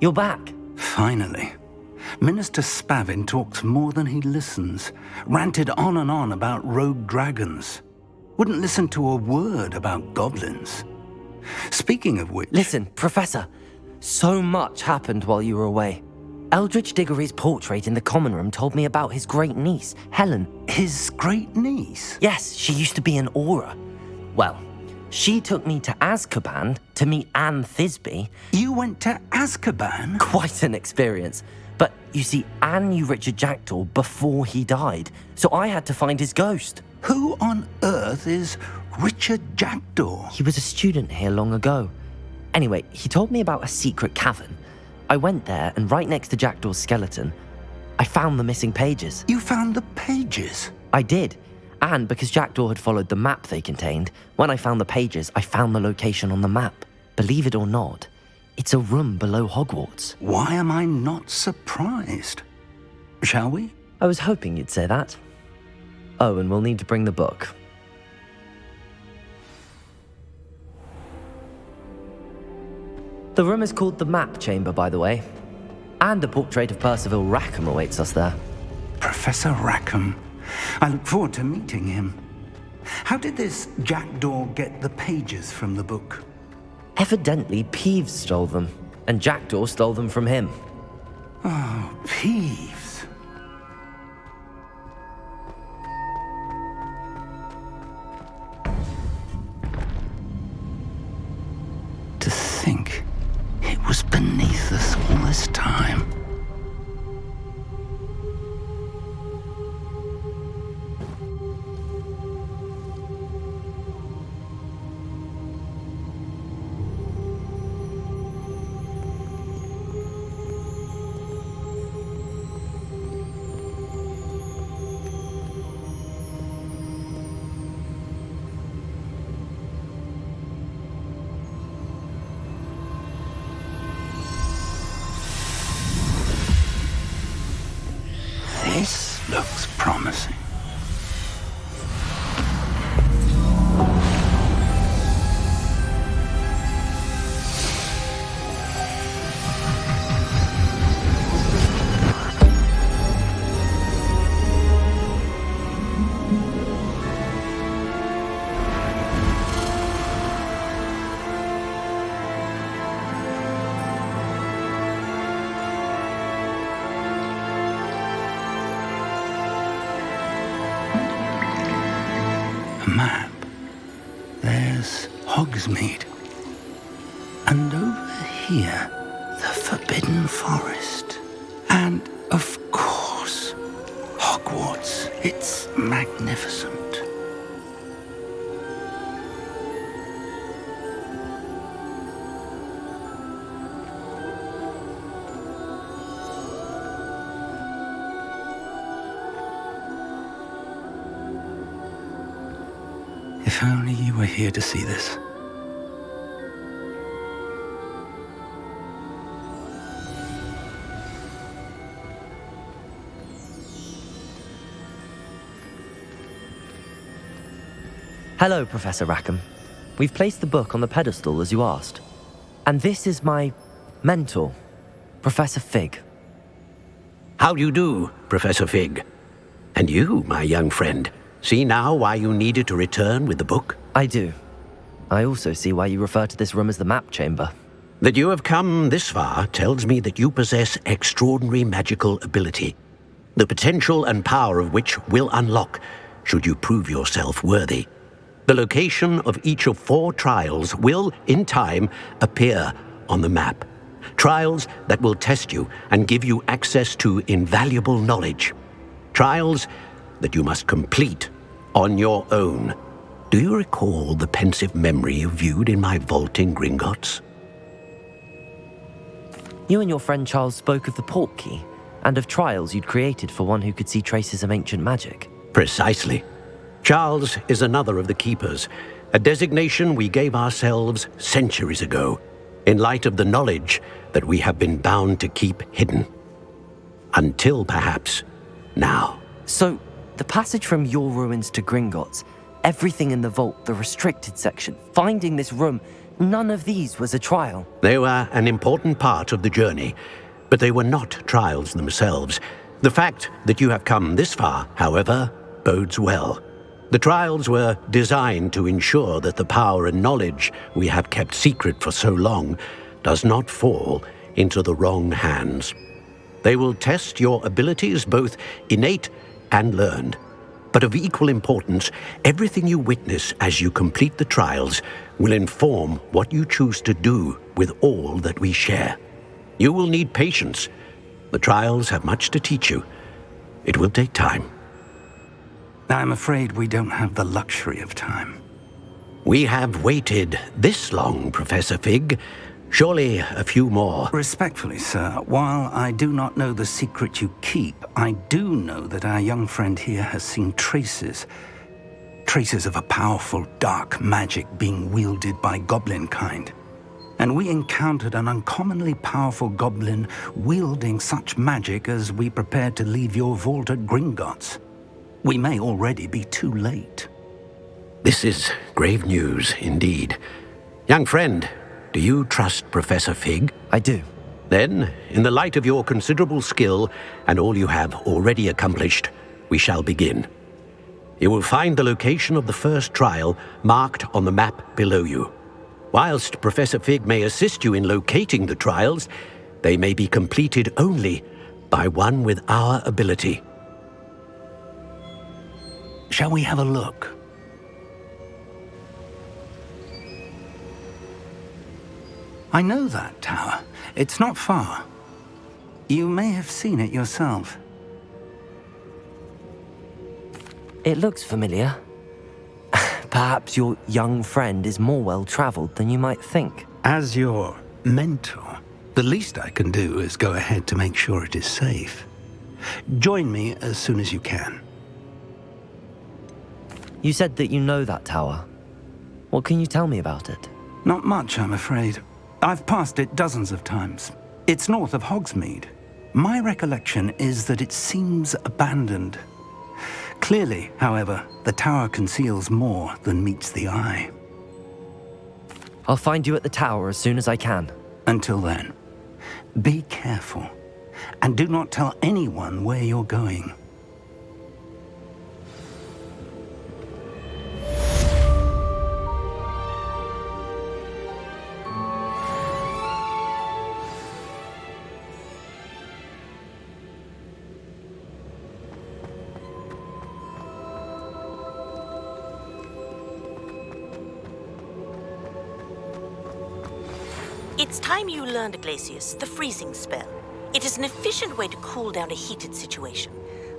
You're back. Finally. Minister Spavin talks more than he listens. Ranted on and on about rogue dragons. Wouldn't listen to a word about goblins. Speaking of which... Listen, Professor. So much happened while you were away. Eldridge Diggory's portrait in the common room told me about his great niece, Helen. His great niece? Yes, she used to be an Auror. Well, she took me to Azkaban to meet Anne Thisbe. You went to Azkaban? Quite an experience. But you see, Anne knew Richard Jackdaw before he died, so I had to find his ghost. Who on earth is Richard Jackdaw? He was a student here long ago. Anyway, he told me about a secret cavern. I went there, and right next to Jackdaw's skeleton, I found the missing pages. You found the pages? I did. And because Jackdaw had followed the map they contained, when I found the pages, I found the location on the map. Believe it or not, it's a room below Hogwarts. Why am I not surprised? Shall we? I was hoping you'd say that. Oh, and we'll need to bring the book. The room is called the Map Chamber, by the way. And a portrait of Percival Rackham awaits us there. Professor Rackham. I look forward to meeting him. How did this Jackdaw get the pages from the book? Evidently, Peeves stole them, and Jackdaw stole them from him. Oh, Peeves. To think it was beneath us all this time. This looks promising. Map. There's Hogsmeade. And over here, the Forbidden Forest. And, of course, Hogwarts. It's magnificent. If only you were here to see this. Hello, Professor Rackham. We've placed the book on the pedestal as you asked. And this is my mentor, Professor Fig. How do you do, Professor Fig? And you, my young friend, see now why you needed to return with the book? I do. I also see why you refer to this room as the Map Chamber. That you have come this far tells me that you possess extraordinary magical ability, the potential and power of which will unlock should you prove yourself worthy. The location of each of 4 trials will, in time, appear on the map. Trials that will test you and give you access to invaluable knowledge. Trials that you must complete on your own. Do you recall the pensive memory you viewed in my vault in Gringotts? You and your friend Charles spoke of the Portkey and of trials you'd created for one who could see traces of ancient magic. Precisely. Charles is another of the Keepers, a designation we gave ourselves centuries ago, in light of the knowledge that we have been bound to keep hidden. Until, perhaps, now. So, the passage from your ruins to Gringotts, everything in the vault, the restricted section, finding this room, None of these was a trial. They were an important part of the journey, but they were not trials themselves. The fact that you have come this far, however, bodes well. The trials were designed to ensure that the power and knowledge we have kept secret for so long does not fall into the wrong hands. They will test your abilities, both innate and learned. But of equal importance, everything you witness as you complete the trials will inform what you choose to do with all that we share. You will need patience. The trials have much to teach you. It will take time. I'm afraid we don't have the luxury of time. We have waited this long, Professor Fig. Surely a few more. Respectfully, sir, while I do not know the secret you keep, I do know that our young friend here has seen traces of a powerful dark magic being wielded by goblin kind. And we encountered an uncommonly powerful goblin wielding such magic as we prepared to leave your vault at Gringotts. We may already be too late. This is grave news indeed. Young friend, do you trust Professor Fig? I do. Then, in the light of your considerable skill and all you have already accomplished, we shall begin. You will find the location of the first trial marked on the map below you. Whilst Professor Fig may assist you in locating the trials, they may be completed only by one with our ability. Shall we have a look? I know that tower. It's not far. You may have seen it yourself. It looks familiar. Perhaps your young friend is more well-traveled than you might think. As your mentor, the least I can do is go ahead to make sure it is safe. Join me as soon as you can. You said that you know that tower. What can you tell me about it? Not much, I'm afraid. I've passed it dozens of times. It's north of Hogsmeade. My recollection is that it seems abandoned. Clearly, however, the tower conceals more than meets the eye. I'll find you at the tower as soon as I can. Until then, be careful, and do not tell anyone where you're going. It's time you learned, Glacius, the freezing spell. It is an efficient way to cool down a heated situation.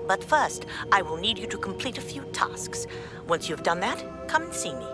But first, I will need you to complete a few tasks. Once you have done that, come and see me.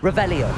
Revelio.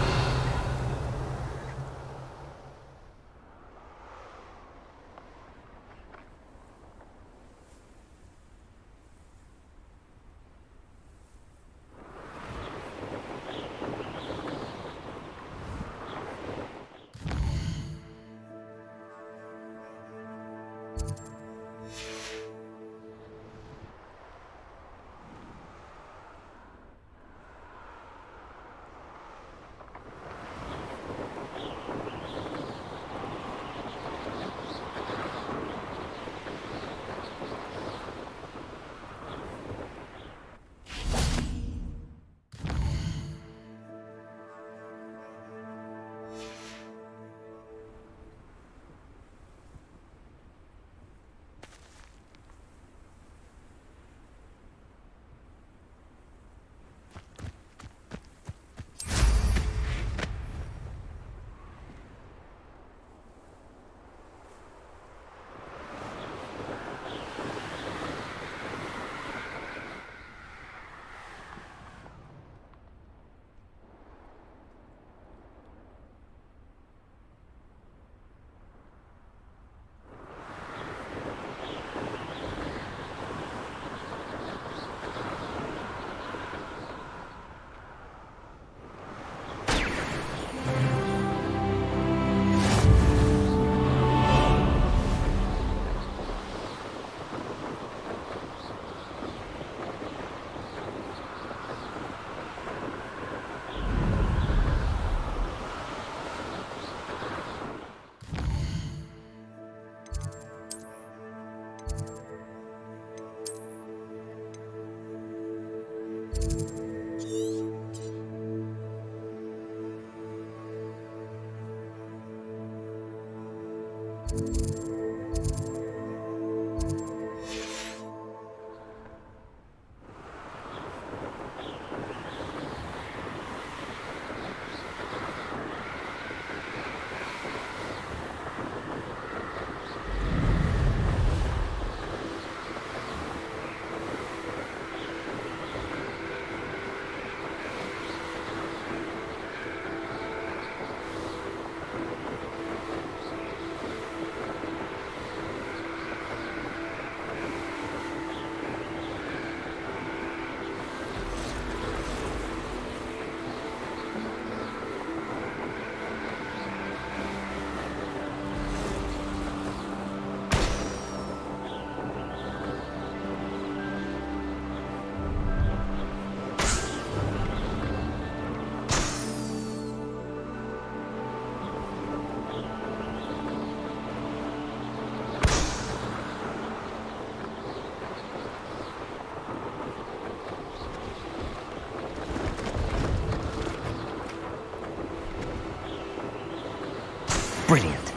Brilliant.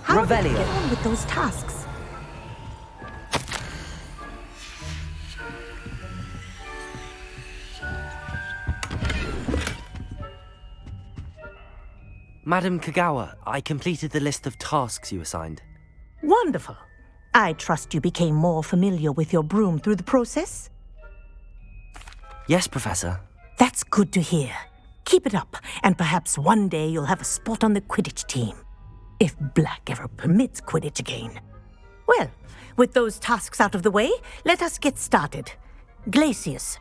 How did you Revelio. get on with those tasks? Madam Kagawa, I completed the list of tasks you assigned. Wonderful. I trust you became more familiar with your broom through the process? Yes, Professor. That's good to hear. Keep it up, and perhaps one day you'll have a spot on the Quidditch team. If Black ever permits Quidditch again. Well, with those tasks out of the way, let us get started. Glacius.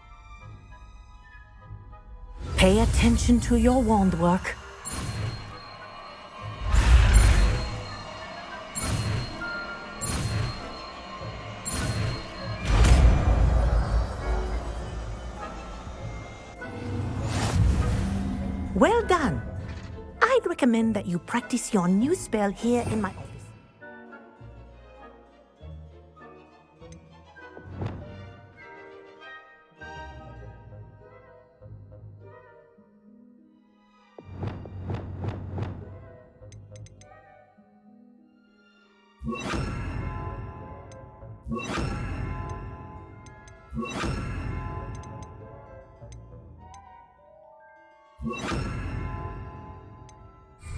Pay attention to your wand work. Well done. I'd recommend that you practice your new spell here in my office.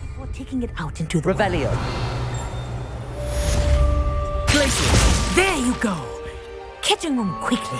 Before taking it out into the Revelio. Glacius. There you go. Catching on quickly.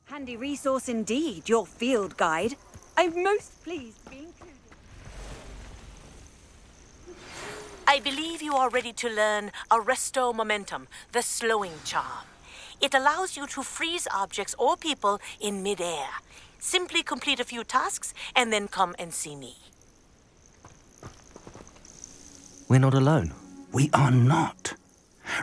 Handy resource indeed, your field guide. I'm most pleased to be included. I believe you are ready to learn Arresto Momentum, the slowing charm. It allows you to freeze objects or people in midair. Simply complete a few tasks and then come and see me. We're not alone. We are not.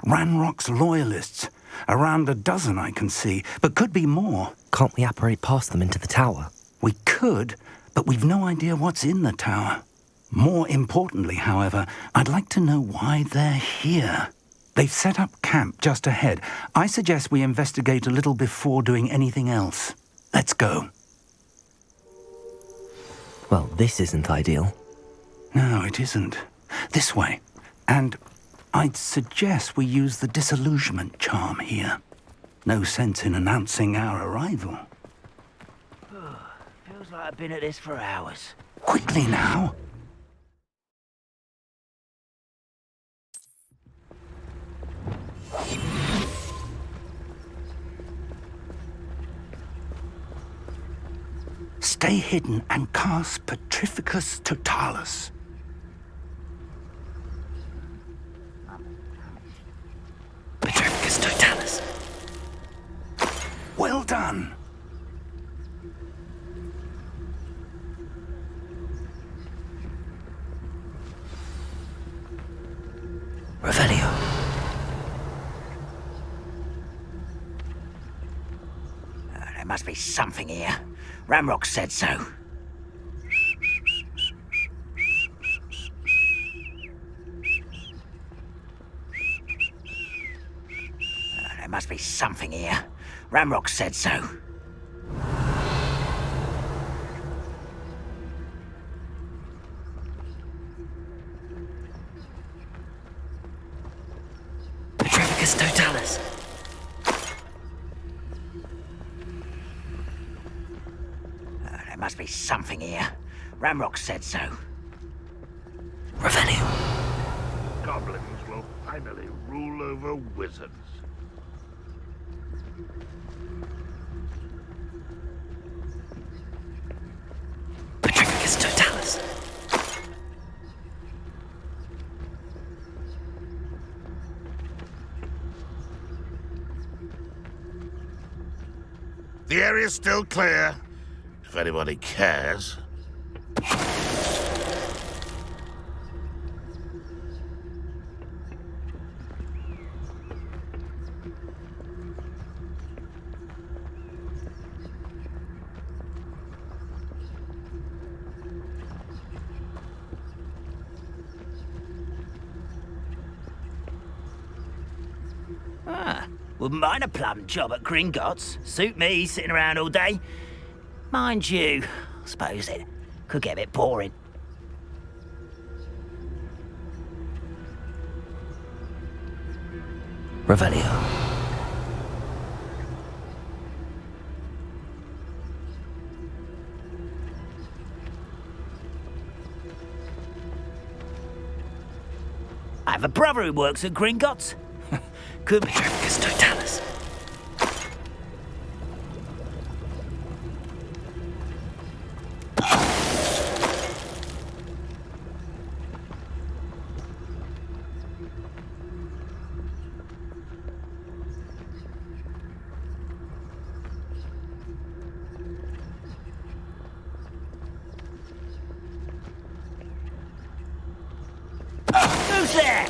Ranrock's loyalists. Around a dozen I can see, but could be more. Can't we apparate past them into the tower? We could, but we've no idea what's in the tower. More importantly, however, I'd like to know why they're here. They've set up camp just ahead. I suggest we investigate a little before doing anything else. Let's go. Well, this isn't ideal. No, it isn't. This way. And I'd suggest we use the disillusionment charm here. No sense in announcing our arrival. Feels like I've been at this for hours. Quickly now. Stay hidden and cast Petrificus Totalis. Petrificus Totalis. Well done. Revelio. There must be something here. Ramrock said so. There must be something here. Ramrock said so. Petrificus Totalis. There must be something here. Ramrock said so. Revelio. Goblins will finally rule over wizards. Petrificus Totalis. The area's still clear, if anybody cares. Wouldn't mind a plum job at Gringotts. Suit me, sitting around all day. Mind you, I suppose it could get a bit boring. Revelio. I have a brother who works at Gringotts. Could be. Petrificus Totalis. Who's there?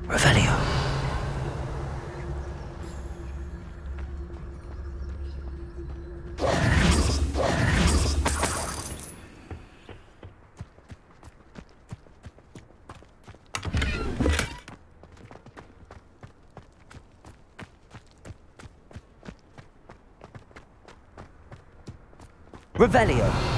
Revelio. Revelio.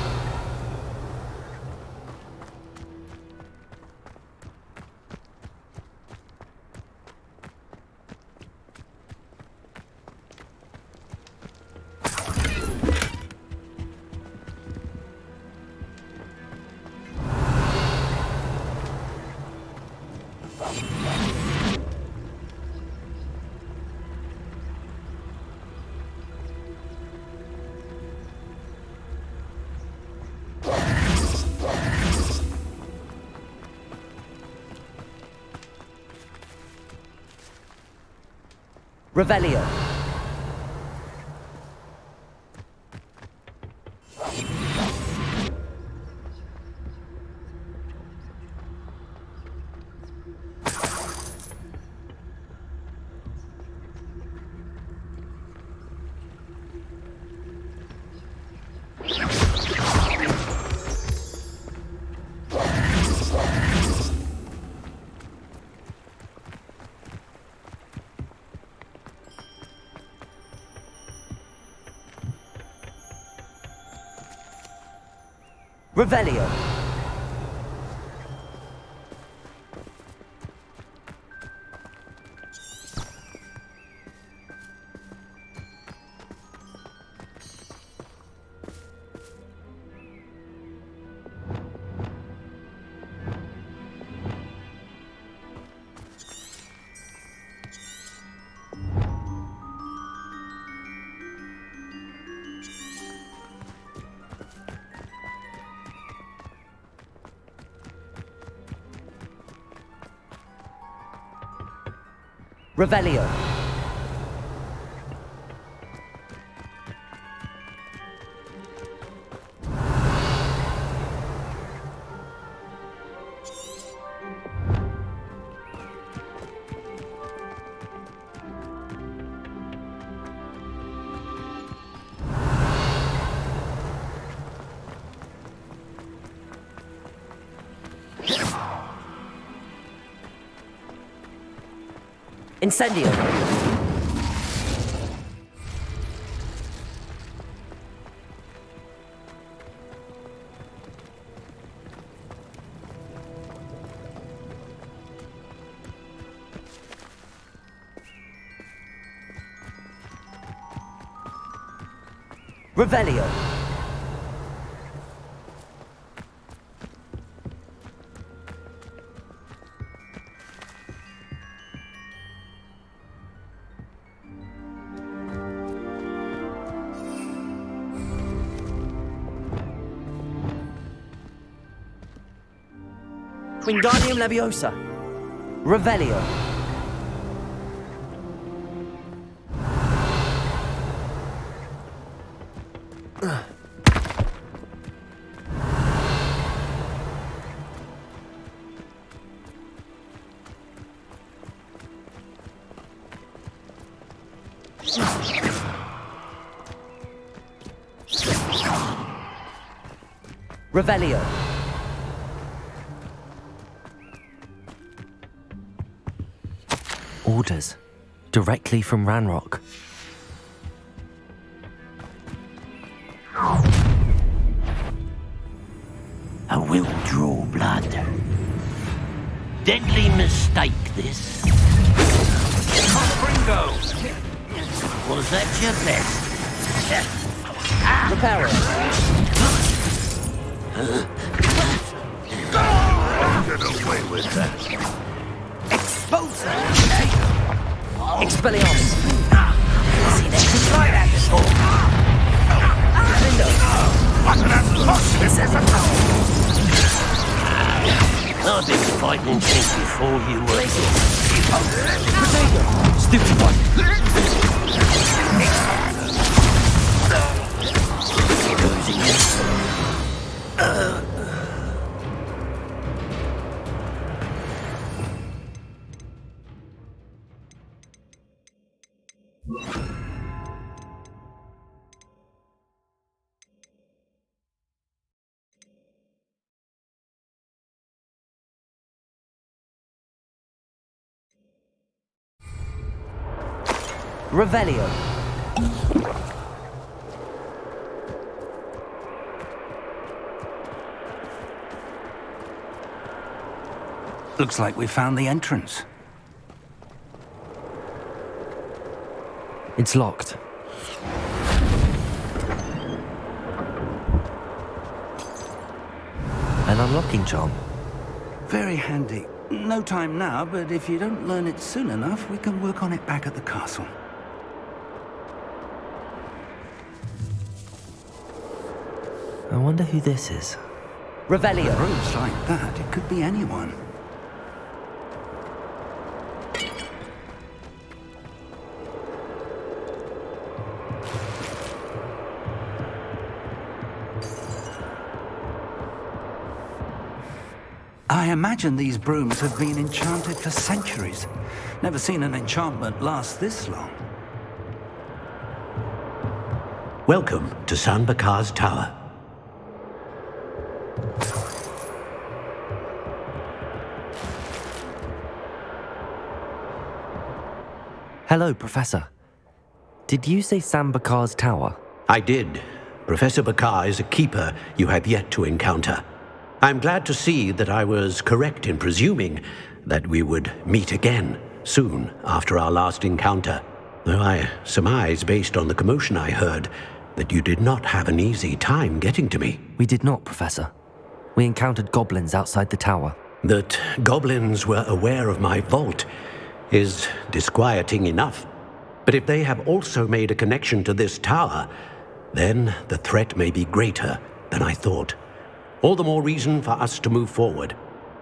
Revelio. Revelio. Revelio. Incendio. Revelio. Wingardium Leviosa. Revelio. Revelio. Orders. Directly from Ranrock. I will draw blood. Deadly mistake, this. Bringo! Was that your best? Repair it. Get away with that. Expulsor! Expelliarmus. See, they can try that before. I've been fighting since before you were. Stupid one. Goes again. Revelio. Looks like we found the entrance. It's locked. An unlocking charm. Very handy. No time now, but if you don't learn it soon enough, we can work on it back at the castle. I wonder who this is. Revelio. Roads like that, it could be anyone. I imagine these brooms have been enchanted for centuries. Never seen an enchantment last this long. Welcome to San Bakar's Tower. Hello, Professor. Did you say Sambakar's tower? I did, Professor Bakar is a keeper you have yet to encounter. I'm glad to see that I was correct in presuming that we would meet again soon after our last encounter, though I surmise, based on the commotion I heard, that you did not have an easy time getting to me. We did not, Professor. We encountered goblins outside the tower. That goblins were aware of my vault is disquieting enough. But if they have also made a connection to this tower, then the threat may be greater than I thought. All the more reason for us to move forward.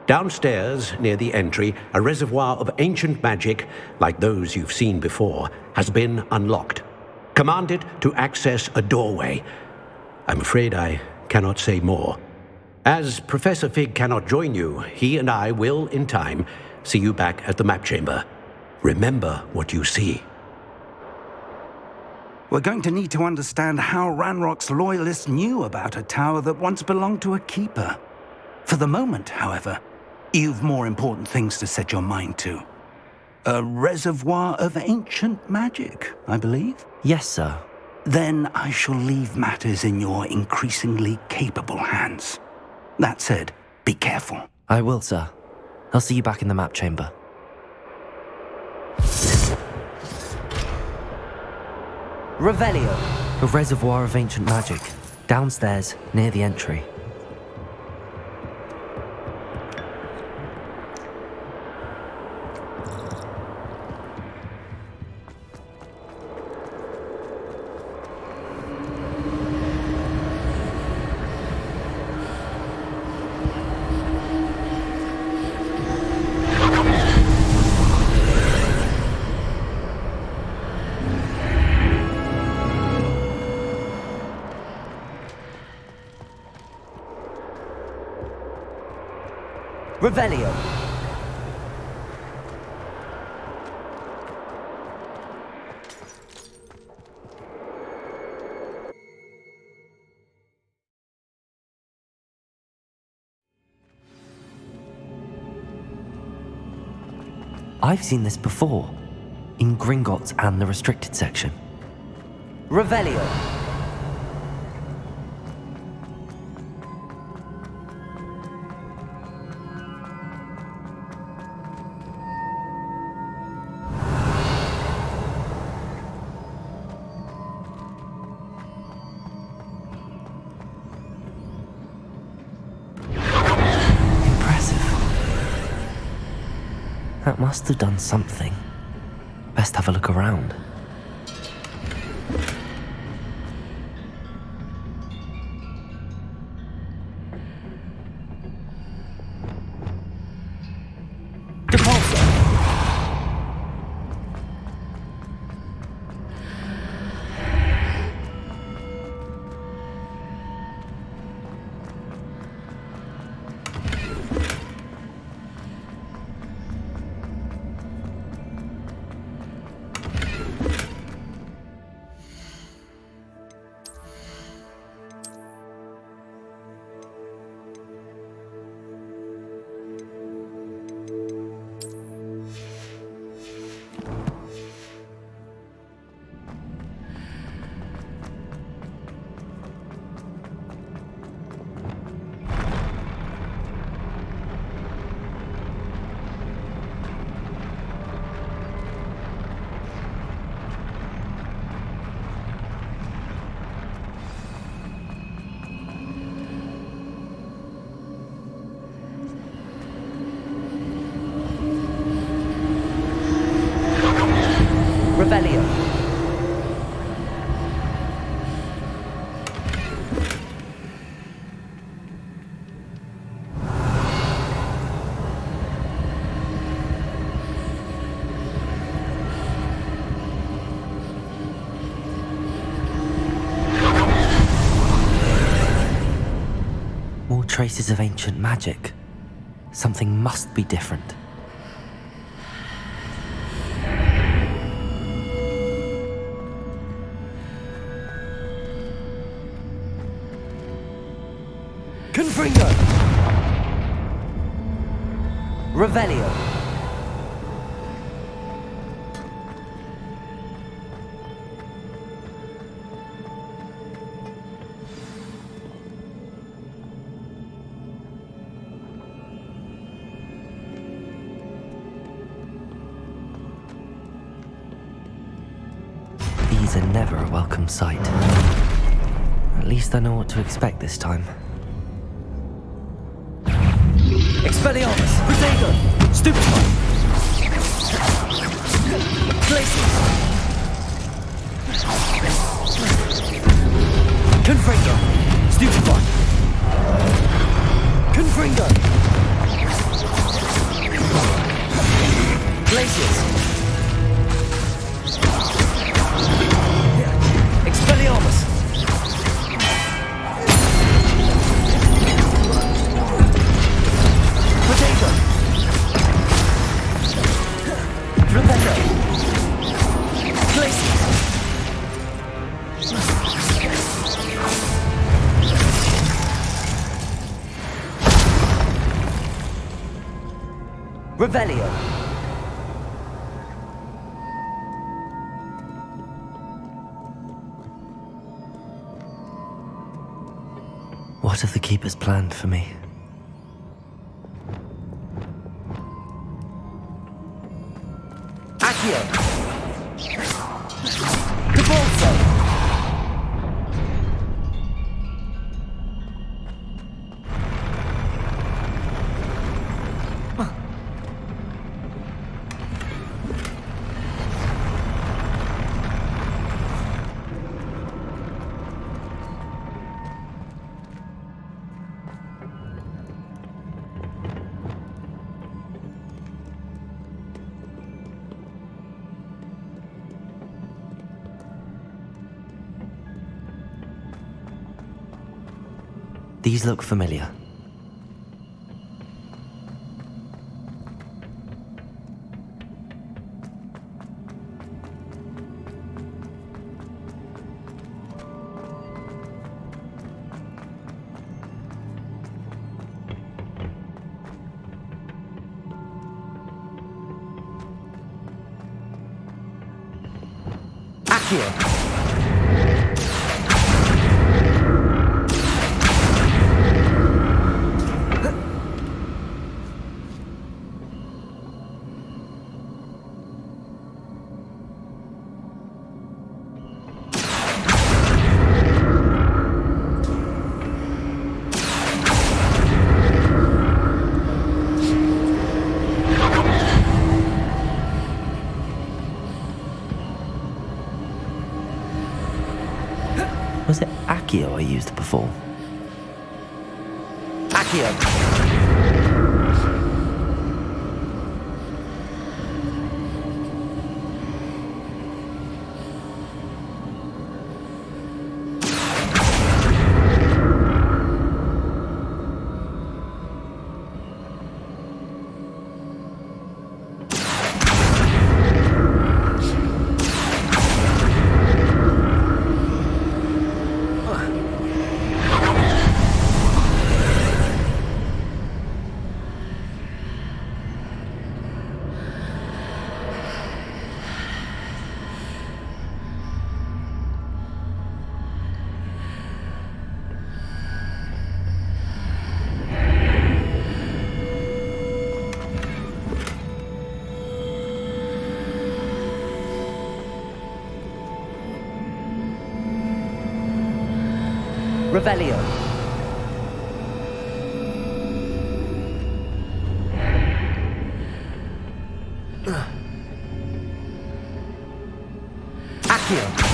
Downstairs, near the entry, a reservoir of ancient magic, like those you've seen before, has been unlocked. Commanded to access a doorway. I'm afraid I cannot say more. As Professor Fig cannot join you, he and I will, in time, see you back at the map chamber. Remember what you see. We're going to need to understand how Ranrock's loyalists knew about a tower that once belonged to a keeper. For the moment, however, you've more important things to set your mind to. A reservoir of ancient magic, I believe? Yes, sir. Then I shall leave matters in your increasingly capable hands. That said, be careful. I will, sir. I'll see you back in the map chamber. Revelio, a reservoir of ancient magic, downstairs near the entry. Revelio. I've seen this before, in Gringotts and the restricted section. Revelio. That must have done something. Best have a look around. Revelio. More traces of ancient magic. Something must be different. Confringo! Revelio. are never a welcome sight. At least I know what to expect this time. Expelliarmus! Potato! Stupefy! Glacius! Confringo! Stupefy! Confringo! Glacius! Expelliarmus! Potato! Flipendo! Glacius! Revelio! What have the Keepers planned for me? Accio! Cabalso! These look familiar. Accio! Was it Accio I used before? Accio! Revelio. Accio.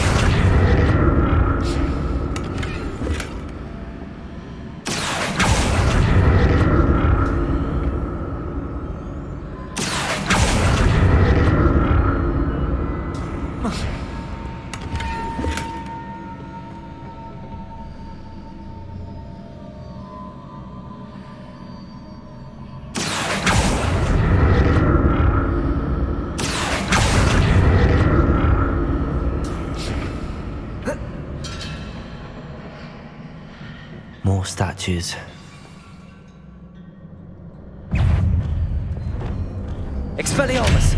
More statues. Expelliarmus!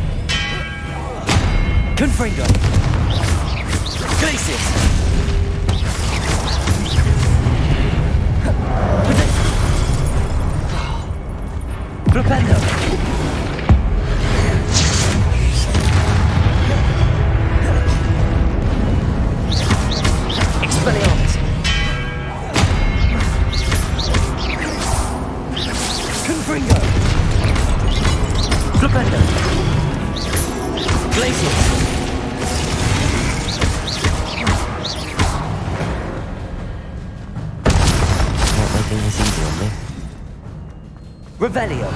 Confringo! Glacius! Flipendo! Expelliarmus! Confringo! Flipendo! Glacius! Not making this easy on me. Revelio!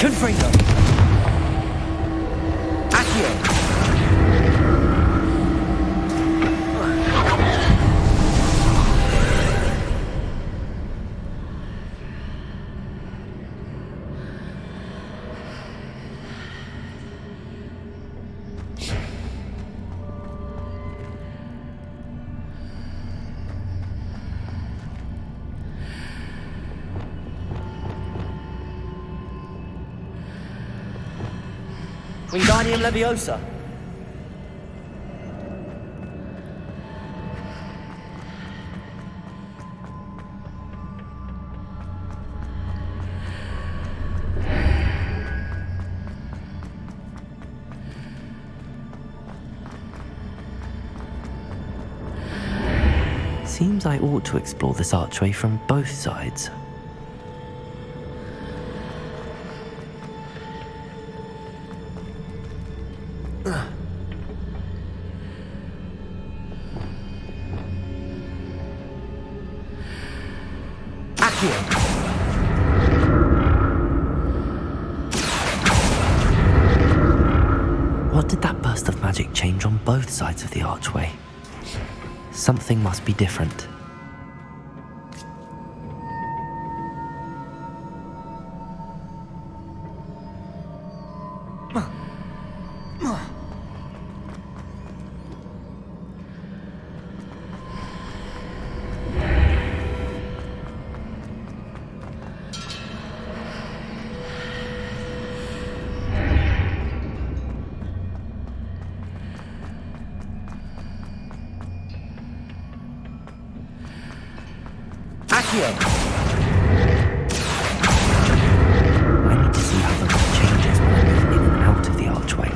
Confringo! Accio! Wingardium Leviosa. Seems I ought to explore this archway from both sides. What did that burst of magic change on both sides of the archway? Something must be different. Accio! I need to see how the light changes when I move in and out of the archway.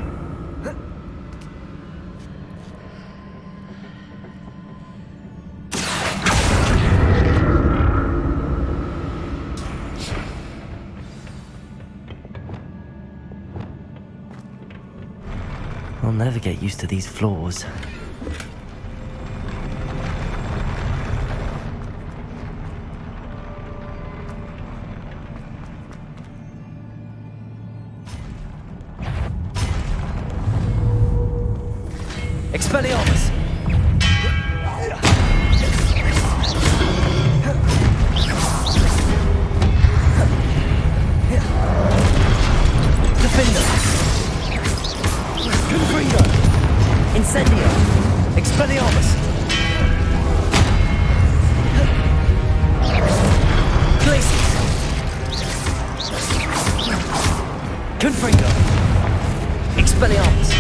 I'll never get used to these floors. Expelliarmus! Defender! Confringo! Incendio! Expelliarmus! Glacius! Confringo! Expelliarmus!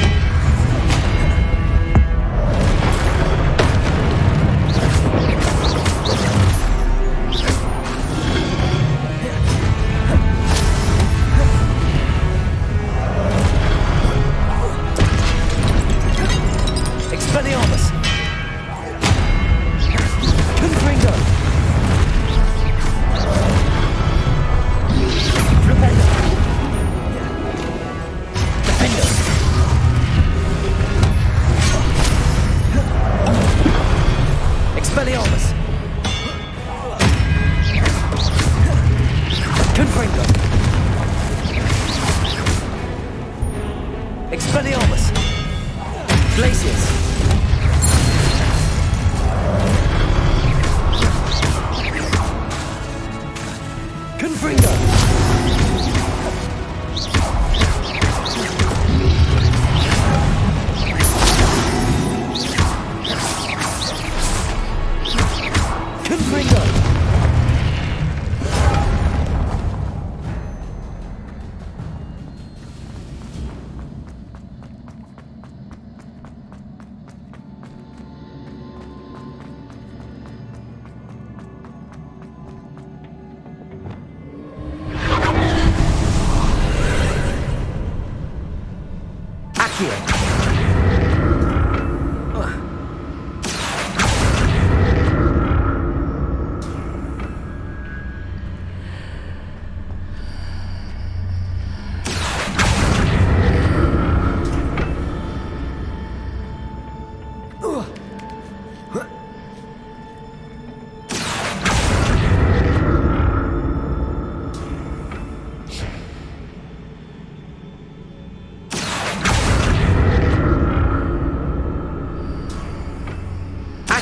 Expelliarmus! Confringo! Flipendo! Defender! Expelliarmus! Confringo! Expelliarmus! Glacius!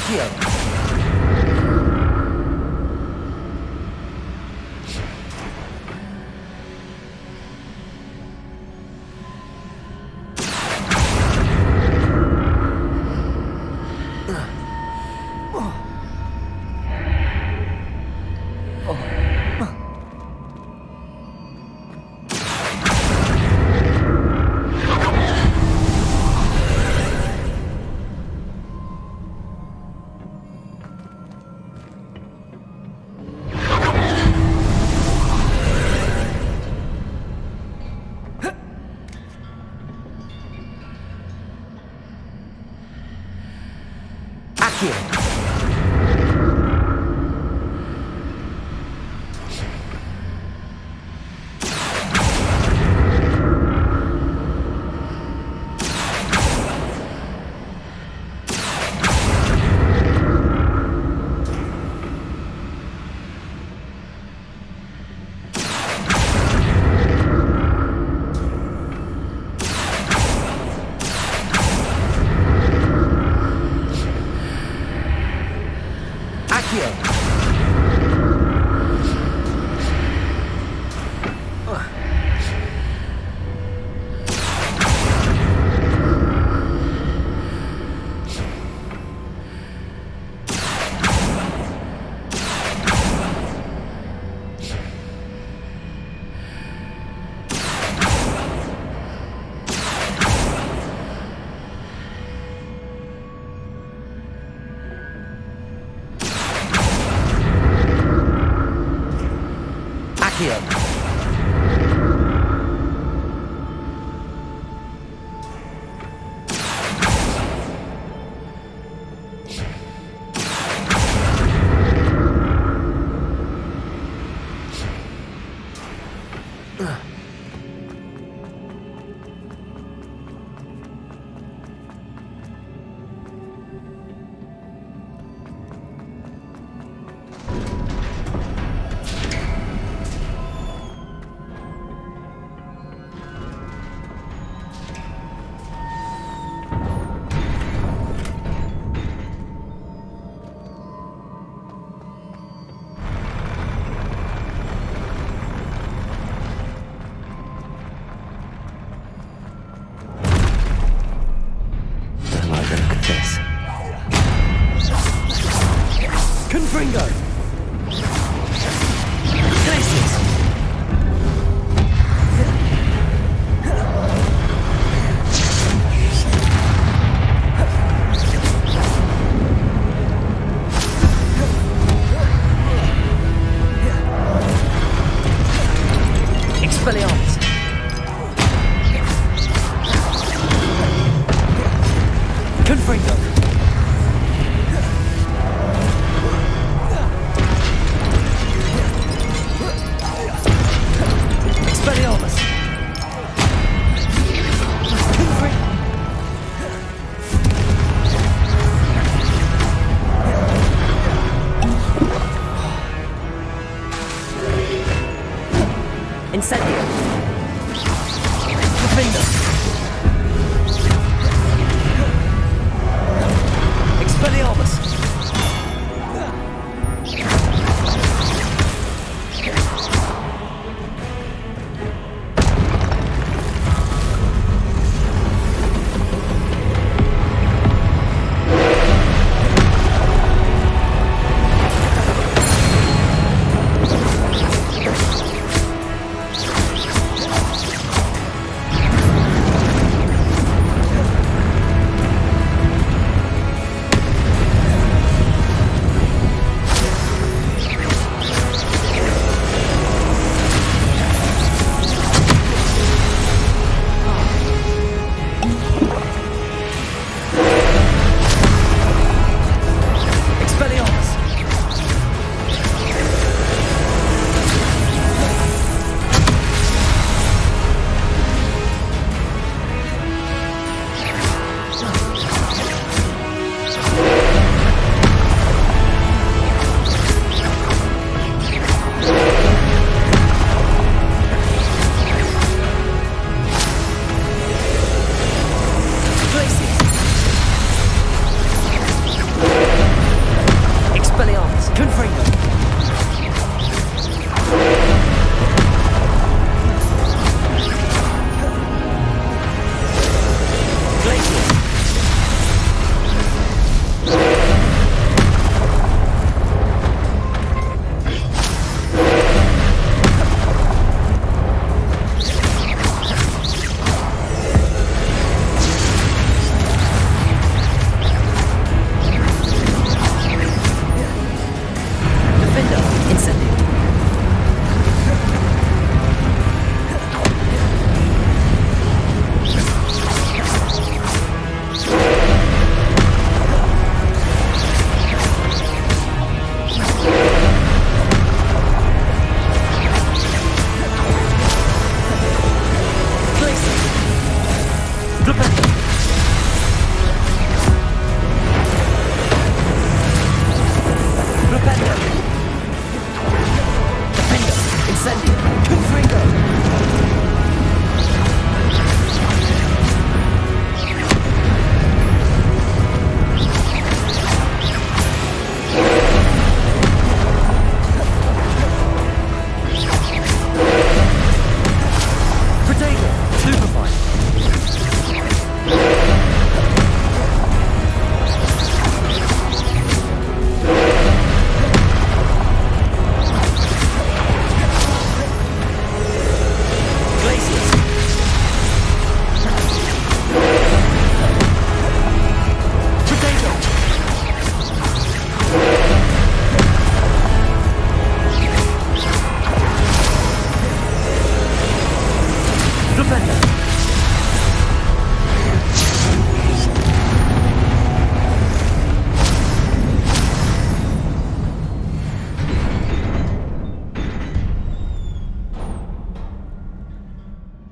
Accio!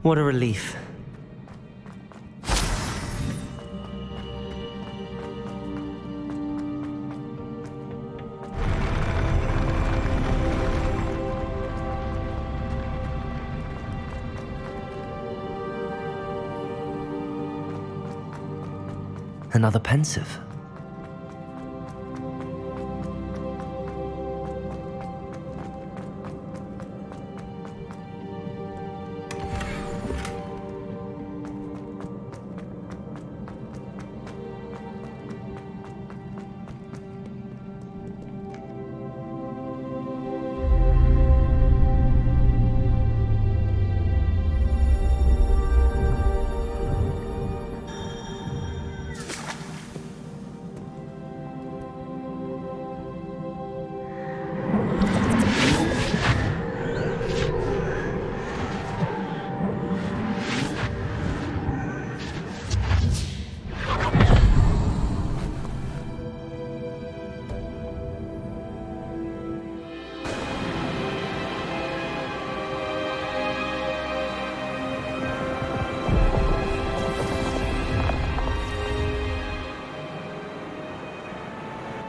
What a relief. Another pensive.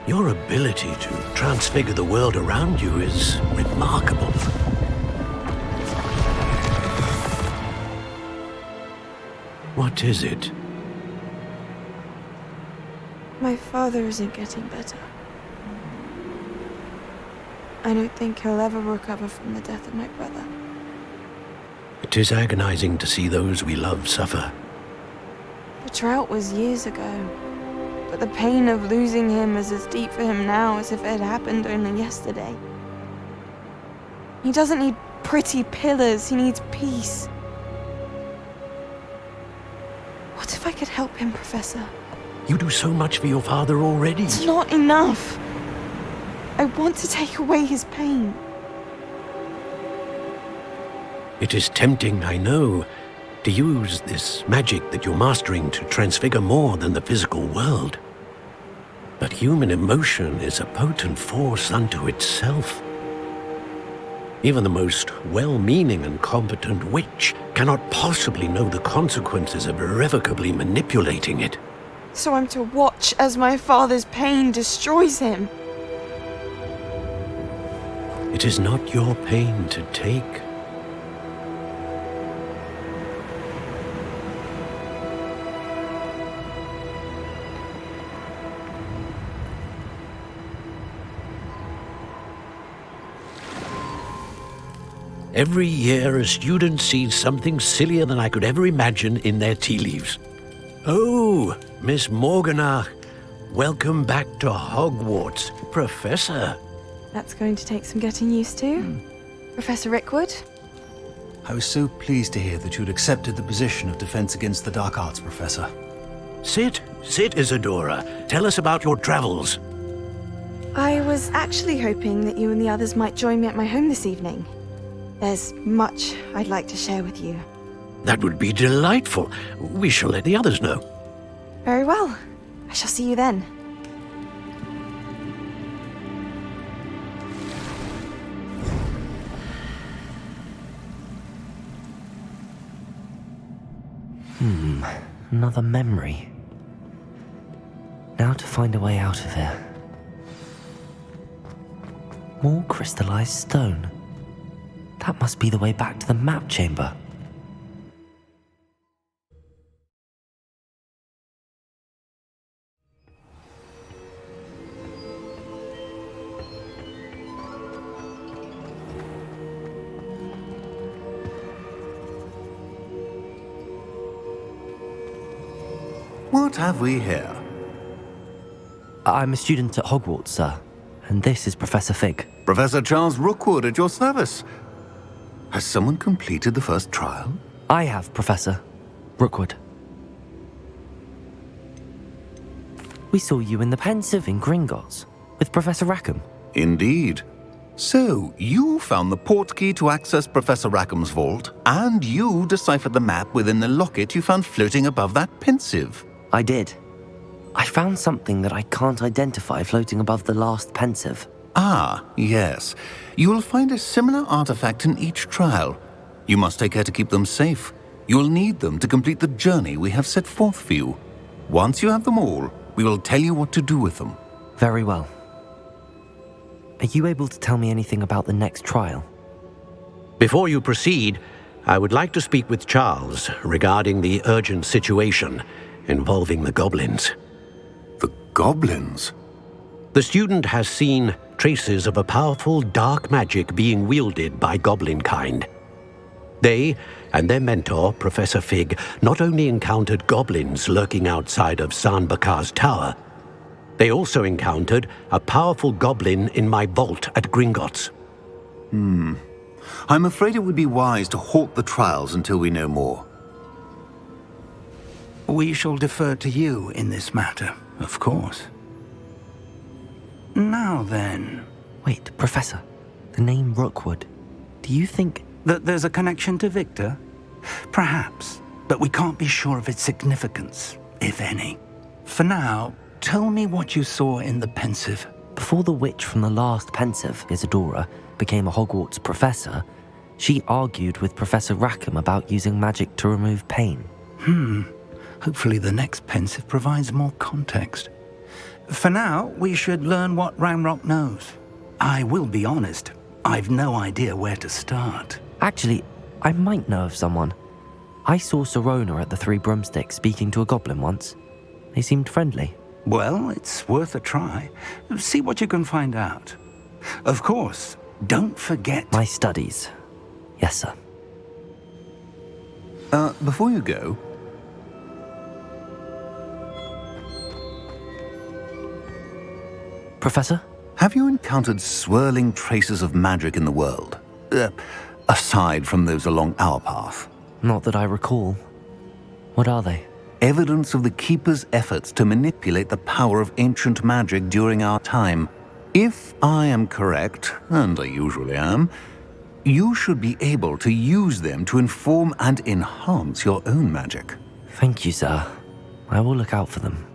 Your ability to transfigure the world around you is remarkable. What is it? My father isn't getting better. I don't think he'll ever recover from the death of my brother. It is agonizing to see those we love suffer. The drought was years ago, but the pain of losing him is as deep for him now as if it had happened only yesterday. He doesn't need pretty pillars, he needs peace. What if I could help him, Professor? You do so much for your father already. It's not enough. I want to take away his pain. It is tempting, I know, to use this magic that you're mastering to transfigure more than the physical world. But human emotion is a potent force unto itself. Even the most well-meaning and competent witch cannot possibly know the consequences of irrevocably manipulating it. So I'm to watch as my father's pain destroys him. It is not your pain to take. Every year, a student sees something sillier than I could ever imagine in their tea leaves. Oh, Miss Morganach, welcome back to Hogwarts, Professor. That's going to take some getting used to. Professor Rickwood? I was so pleased to hear that you'd accepted the position of Defense Against the Dark Arts, Professor. Sit, Isadora. Tell us about your travels. I was actually hoping that you and the others might join me at my home this evening. There's much I'd like to share with you. That would be delightful. We shall let the others know. Very well. I shall see you then. Another memory. Now to find a way out of here. More crystallized stone. That must be the way back to the map chamber. What have we here? I'm a student at Hogwarts, sir, and this is Professor Fig. Professor Charles Rookwood at your service. Has someone completed the first trial? I have, Professor Rookwood. We saw you in the pensive in Gringotts with Professor Rackham. Indeed. So, you found the portkey to access Professor Rackham's vault, and you deciphered the map within the locket you found floating above that pensive. I did. I found something that I can't identify floating above the last pensive. Ah, yes. You will find a similar artifact in each trial. You must take care to keep them safe. You will need them to complete the journey we have set forth for you. Once you have them all, we will tell you what to do with them. Very well. Are you able to tell me anything about the next trial? Before you proceed, I would like to speak with Charles regarding the urgent situation involving the goblins. The goblins? The student has seen traces of a powerful dark magic being wielded by goblin kind. They and their mentor, Professor Fig, not only encountered goblins lurking outside of San Bakar's tower, they also encountered a powerful goblin in my vault at Gringotts. I'm afraid it would be wise to halt the trials until we know more. We shall defer to you in this matter, of course. Now then... Wait, Professor, the name Rookwood. Do you think... that there's a connection to Victor? Perhaps, but we can't be sure of its significance, if any. For now, tell me what you saw in the pensive. Before the witch from the last pensive, Isadora, became a Hogwarts professor, she argued with Professor Rackham about using magic to remove pain. Hopefully the next pensive provides more context. For now, we should learn what Ranrock knows. I will be honest, I've no idea where to start. Actually, I might know of someone. I saw Sirona at the Three Broomsticks speaking to a goblin once. They seemed friendly. Well, it's worth a try. See what you can find out. Of course, don't forget... My studies. Yes, sir. Before you go... Professor? Have you encountered swirling traces of magic in the world? Aside from those along our path? Not that I recall. What are they? Evidence of the Keeper's efforts to manipulate the power of ancient magic during our time. If I am correct, and I usually am, you should be able to use them to inform and enhance your own magic. Thank you, sir. I will look out for them.